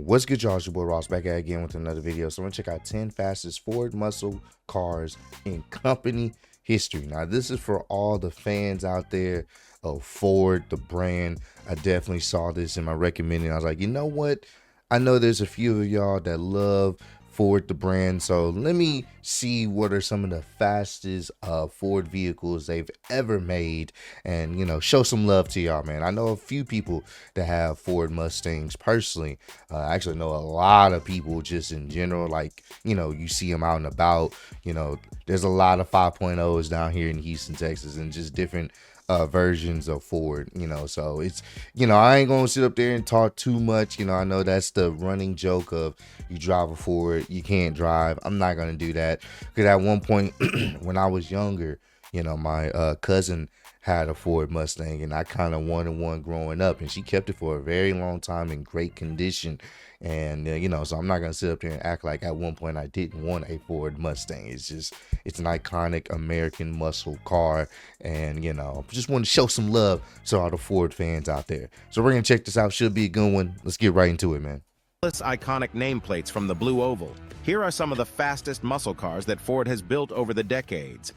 What's good, y'all? It's your boy Ross back at again with another video. So I'm gonna check out 10 fastest Ford muscle cars in company history. Now this is for all the fans out there of Ford, the brand. I definitely saw this in my recommending. I was like, you know what? I know there's a few of y'all that love Ford, the brand, so let me see what are some of the fastest Ford vehicles they've ever made, and show some love to y'all, man. I know a few people that have Ford Mustangs personally. I actually know a lot of people just in general, like you see them out and about. There's a lot of 5.0s down here in Houston, Texas, and just different versions of Ford, so it's, I ain't gonna sit up there and talk too much. I know that's the running joke of you drive a Ford, you can't drive. I'm not gonna do that, because at one point when I was younger, my cousin had a Ford Mustang, and I kind of wanted one growing up, and she kept it for a very long time in great condition. And so I'm not gonna sit up there and act like at one point I didn't want a Ford Mustang. It's an iconic American muscle car, and just want to show some love to all the Ford fans out there. So we're gonna check this out. Should be a good one. Let's get right into it, man. Iconic nameplates from the Blue Oval. Here are some of the fastest muscle cars that Ford has built over the decades.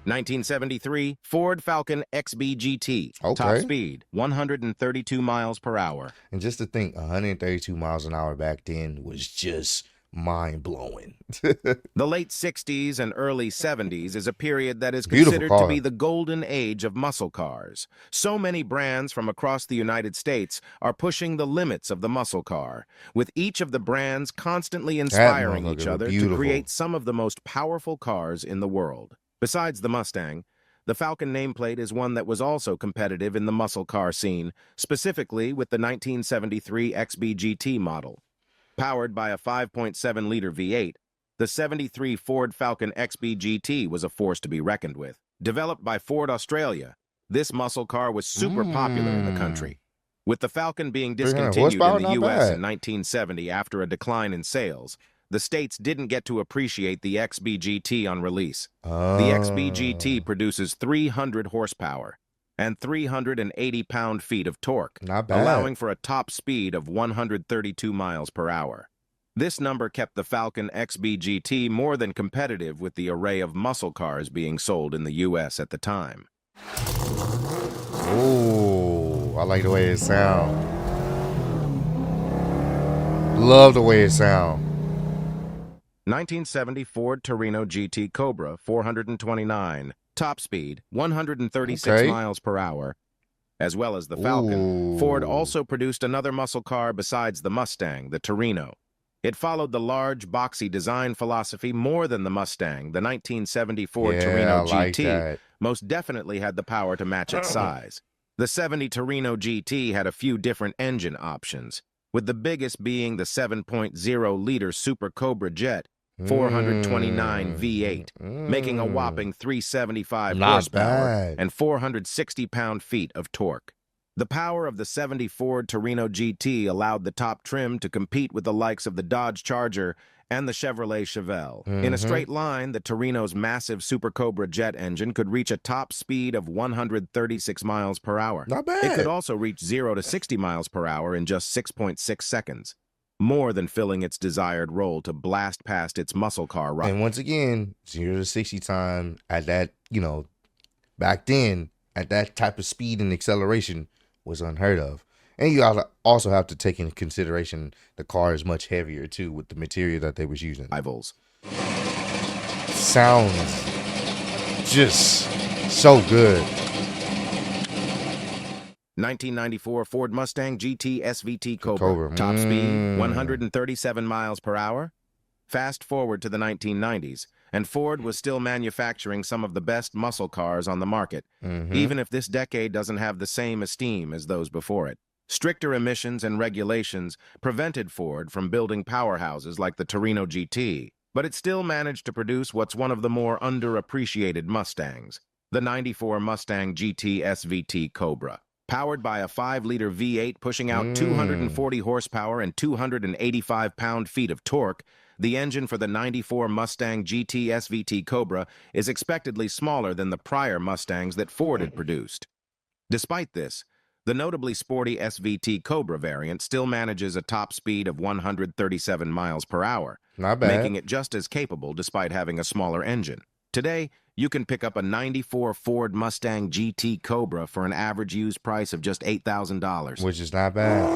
1973 Ford Falcon XB GT. Okay. Top speed 132 miles per hour. And just to think, 132 miles an hour back then was just mind-blowing. The late 60s and early 70s is a period that is considered to be the golden age of muscle cars. So many brands from across the United States are pushing the limits of the muscle car, with each of the brands constantly inspiring each other to create some of the most powerful cars in the world. Besides the Mustang, the Falcon nameplate is one that was also competitive in the muscle car scene, specifically with the 1973 XB GT model. Powered by a 5.7-liter V8, the 73 Ford Falcon XB GT was a force to be reckoned with. Developed by Ford Australia, this muscle car was super popular in the country, with the Falcon being discontinued in the U.S. in 1970 after a decline in sales. The States didn't get to appreciate the XB GT on release. The XB GT produces 300 horsepower and 380 pound-feet of torque, allowing for a top speed of 132 miles per hour. This number kept the Falcon XB GT more than competitive with the array of muscle cars being sold in the U.S. at the time. Oh, I like the way it sounds. Love the way it sounds. 1970 Ford Torino GT Cobra 429, top speed 136 miles per hour. As well as the Falcon, Ford also produced another muscle car besides the Mustang, the Torino. It followed the large, boxy design philosophy more than the Mustang. The 1970 Ford Torino GT most definitely had the power to match its size. The 70 Torino GT had a few different engine options, with the biggest being the 7.0-liter Super Cobra Jet 429 V8, making a whopping 375 horsepower and 460 pound-feet of torque. The power of the 70 Ford Torino GT allowed the top trim to compete with the likes of the Dodge Charger and the Chevrolet Chevelle. In a straight line, the Torino's massive Super Cobra jet engine could reach a top speed of 136 miles per hour. Not bad. It could also reach 0 to 60 miles per hour in just 6.6 seconds. More than filling its desired role to blast past its muscle car ride. And once again, 0 to 60 time at that, back then, at that type of speed and acceleration was unheard of. And you also have to take into consideration the car is much heavier too, with the material that they was using. Rivals. Sounds just so good. 1994 Ford Mustang GT SVT Cobra. Top speed 137 miles per hour. Fast forward to the 1990s, and Ford was still manufacturing some of the best muscle cars on the market, even if this decade doesn't have the same esteem as those before it. Stricter emissions and regulations prevented Ford from building powerhouses like the Torino GT, but it still managed to produce what's one of the more underappreciated Mustangs, the 94 Mustang GT SVT Cobra. Powered by a 5-liter V8 pushing out 240 horsepower and 285 pound-feet of torque, the engine for the 94 Mustang GT SVT Cobra is expectedly smaller than the prior Mustangs that Ford had produced. Despite this, The notably sporty SVT Cobra variant still manages a top speed of 137 miles per hour, Not bad. making it just as capable despite having a smaller engine. Today, you can pick up a '94 Ford Mustang GT Cobra for an average used price of just $8,000. Which is not bad.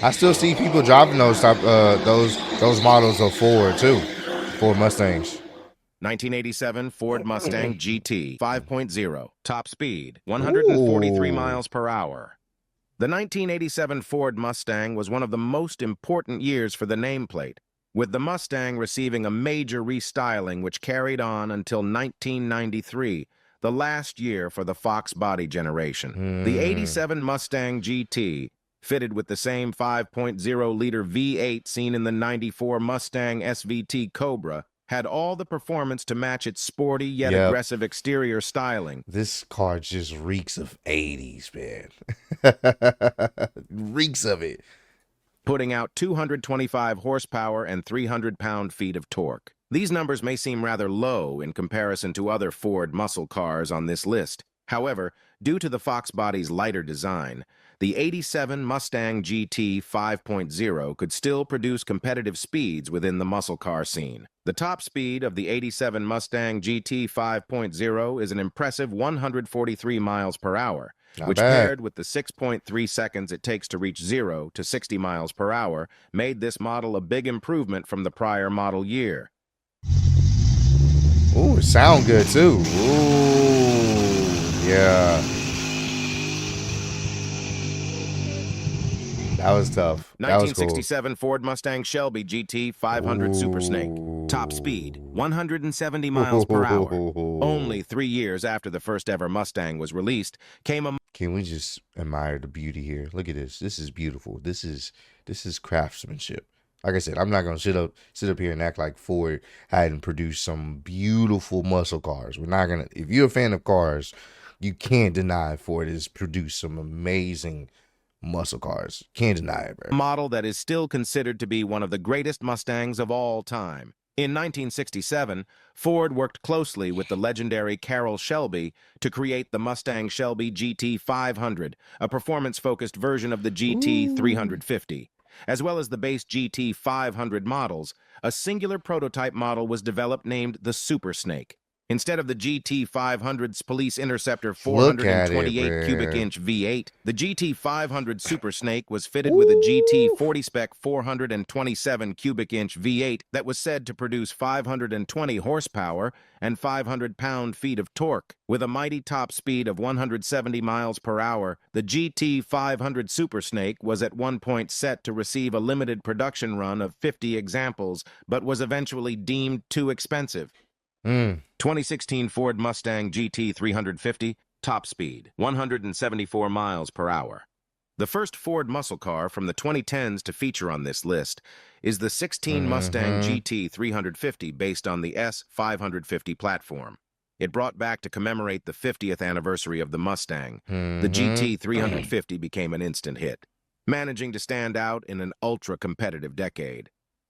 I still see people driving those models of Ford too, Ford Mustangs. 1987 Ford Mustang GT 5.0, top speed 143 miles per hour. The 1987 Ford Mustang was one of the most important years for the nameplate, with the Mustang receiving a major restyling which carried on until 1993, the last year for the Fox body generation. The 87 Mustang GT, fitted with the same 5.0-liter V8 seen in the '94 Mustang SVT Cobra, had all the performance to match its sporty yet aggressive exterior styling. This car just reeks of 80s, man. Reeks of it. Putting out 225 horsepower and 300 pound-feet of torque. These numbers may seem rather low in comparison to other Ford muscle cars on this list. However, due to the Fox body's lighter design, the 87 Mustang GT 5.0 could still produce competitive speeds within the muscle car scene. The top speed of the 87 Mustang GT 5.0 is an impressive 143 miles per hour, which paired with the 6.3 seconds it takes to reach 0 to 60 miles per hour made this model a big improvement from the prior model year. Ooh, it sound good too. Ooh, yeah. That was tough. 1967 Ford Mustang Shelby GT500 Super Snake. Top speed, 170 miles per hour. Only 3 years after the first ever Mustang was released, came a... Can we just admire the beauty here? Look at this. This is beautiful. This is craftsmanship. Like I said, I'm not gonna sit up here and act like Ford hadn't produced some beautiful muscle cars. We're not gonna. If you're a fan of cars, you can't deny Ford has produced some amazing muscle cars. Can't deny it, bro. Model that is still considered to be one of the greatest Mustangs of all time. In 1967, Ford worked closely with the legendary Carroll Shelby to create the Mustang Shelby GT500, a performance-focused version of the GT350. As well as the base GT500 models, a singular prototype model was developed named the Super Snake. Instead of the GT500's Police Interceptor 428 cubic inch V8, the GT500 Super Snake was fitted with a GT40 spec 427 cubic inch V8 that was said to produce 520 horsepower and 500 pound-feet of torque. With a mighty top speed of 170 miles per hour, the GT500 Super Snake was at one point set to receive a limited production run of 50 examples, but was eventually deemed too expensive. 2016 Ford Mustang GT350, top speed, 174 miles per hour. The first Ford muscle car from the 2010s to feature on this list is the 16 Mustang GT350 based on the S550 platform. It brought back to commemorate the 50th anniversary of the Mustang. The GT350 became an instant hit, managing to stand out in an ultra-competitive decade.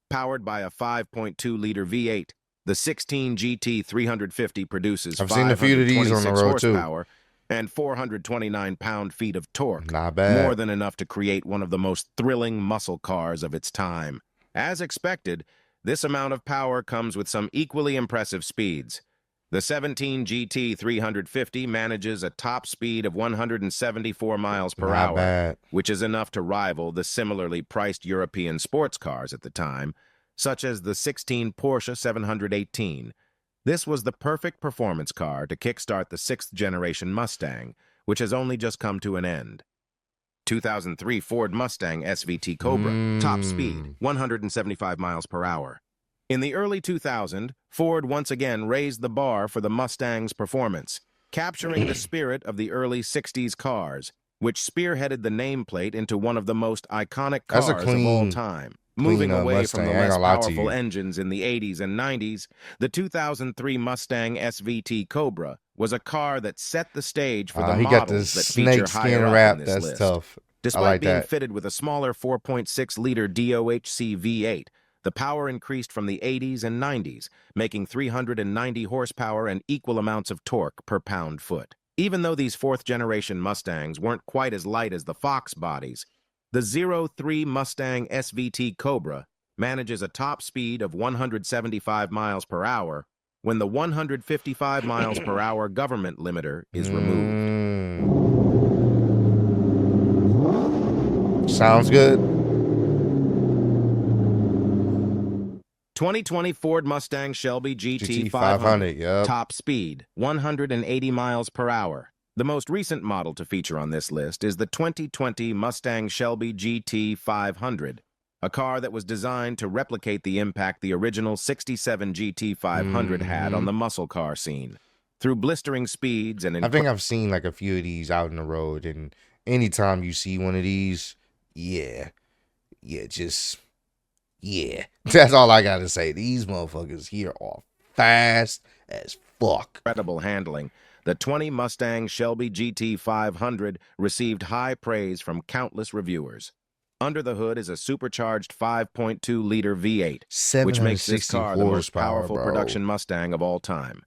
Powered by a 5.2-liter V8, the 16 GT350 produces 526 horsepower and 429 pound-feet of torque. Not bad. More than enough to create one of the most thrilling muscle cars of its time. As expected, this amount of power comes with some equally impressive speeds. The 17 GT350 manages a top speed of 174 miles per hour, which is enough to rival the similarly priced European sports cars at the time, such as the 16 Porsche 718. This was the perfect performance car to kickstart the 6th-generation Mustang, which has only just come to an end. 2003 Ford Mustang SVT Cobra, top speed, 175 miles per hour. In the early 2000s, Ford once again raised the bar for the Mustang's performance, capturing the spirit of the early 60s cars, which spearheaded the nameplate into one of the most iconic cars of all time. Moving away from the less powerful engines in the 80s and 90s, the 2003 Mustang SVT Cobra was a car that set the stage for the models that feature higher up in this list. Tough. Despite being fitted with a smaller 4.6-liter DOHC V8, The power increased from the 80s and 90s, making 390 horsepower and equal amounts of torque per pound-foot. Even though these fourth-generation Mustangs weren't quite as light as the Fox bodies, the 03 Mustang SVT Cobra manages a top speed of 175 miles per hour when the 155 miles per hour government limiter is removed. Sounds good. 2020 Ford Mustang Shelby GT500, GT500, top speed, 180 miles per hour. The most recent model to feature on this list is the 2020 Mustang Shelby GT500, a car that was designed to replicate the impact the original '67 GT500 had on the muscle car scene. Through blistering speeds and... I think I've seen like a few of these out on the road, and anytime you see one of these, yeah, that's all I gotta say. These motherfuckers here are fast as fuck. Incredible handling. The 20 Mustang Shelby GT500 received high praise from countless reviewers. Under the hood is a supercharged 5.2-liter V8, which makes this car the most powerful production Mustang of all time.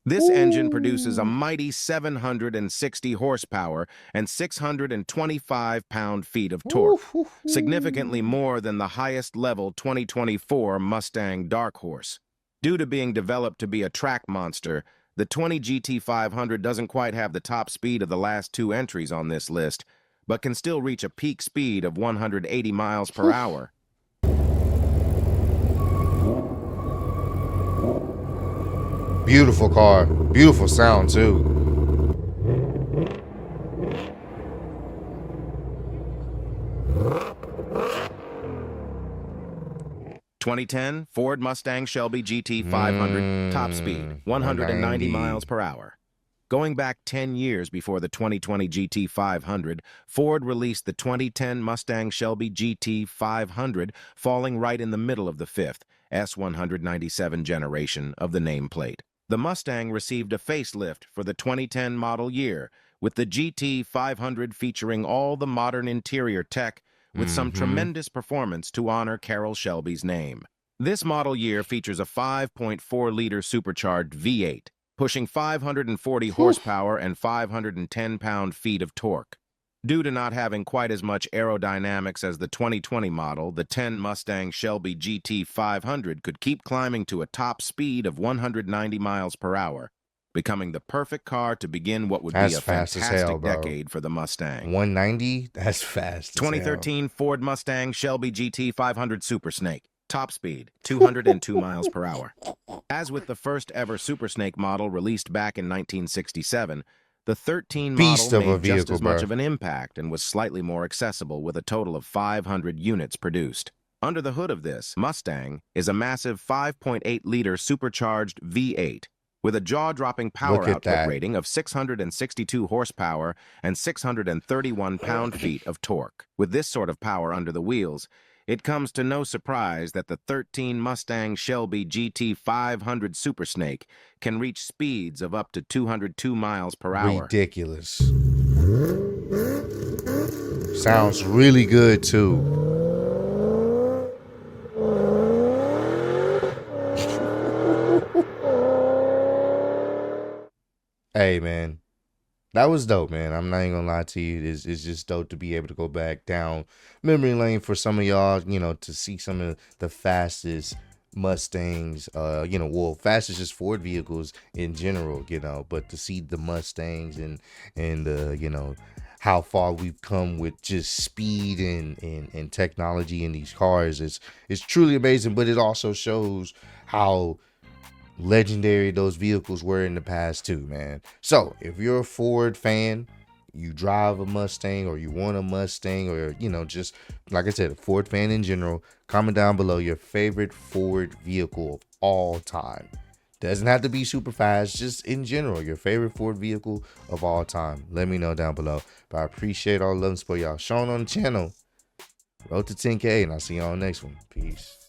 This engine produces a mighty 760 horsepower and 625 pound-feet of torque, significantly more than the highest-level 2024 Mustang Dark Horse. Due to being developed to be a track monster, the 20 GT500 doesn't quite have the top speed of the last two entries on this list, but can still reach a peak speed of 180 miles per hour. Beautiful car. Beautiful sound, too. (2010) Ford Mustang Shelby GT500, top speed, 190 miles per hour. Going back 10 years before the 2020 GT500, Ford released the 2010 Mustang Shelby GT500, falling right in the middle of the fifth, S197 generation of the nameplate. The Mustang received a facelift for the 2010 model year, with the GT500 featuring all the modern interior tech, with some tremendous performance to honor Carroll Shelby's name. This model year features a 5.4-liter supercharged V8, pushing 540 horsepower and 510 pound-feet of torque. Due to not having quite as much aerodynamics as the 2020 model, the 10 Mustang Shelby GT500 could keep climbing to a top speed of 190 miles per hour, becoming the perfect car to begin what would be a fantastic decade for the Mustang. 190? That's fast. 2013 Ford Mustang Shelby GT500 Super Snake. Top speed, 202 miles per hour. As with the first ever Super Snake model released back in 1967, the 13 model made just as much of an impact and was slightly more accessible with a total of 500 units produced. Under the hood of this Mustang is a massive 5.8-liter supercharged V8 with a jaw-dropping power output rating of 662 horsepower and 631 pound-feet of torque. With this sort of power under the wheels, it comes to no surprise that the 13 Mustang Shelby GT500 Super Snake can reach speeds of up to 202 miles per hour. Ridiculous. Sounds really good, too. Hey, man. That was dope, man. I'm not even gonna lie to you. It's just dope to be able to go back down memory lane for some of y'all, to see some of the fastest Mustangs, well, fastest just Ford vehicles in general, but to see the Mustangs and how far we've come with just speed and technology in these cars. It's truly amazing, but it also shows how legendary those vehicles were in the past too, man. So if you're a Ford fan, you drive a Mustang or you want a Mustang, or just like I said, a Ford fan in general, comment down below your favorite Ford vehicle of all time. Doesn't have to be super fast, just in general, your favorite Ford vehicle of all time. Let me know down below. But I appreciate all the love and support y'all showing on the channel. Road to 10K, and I'll see y'all on the next one. Peace.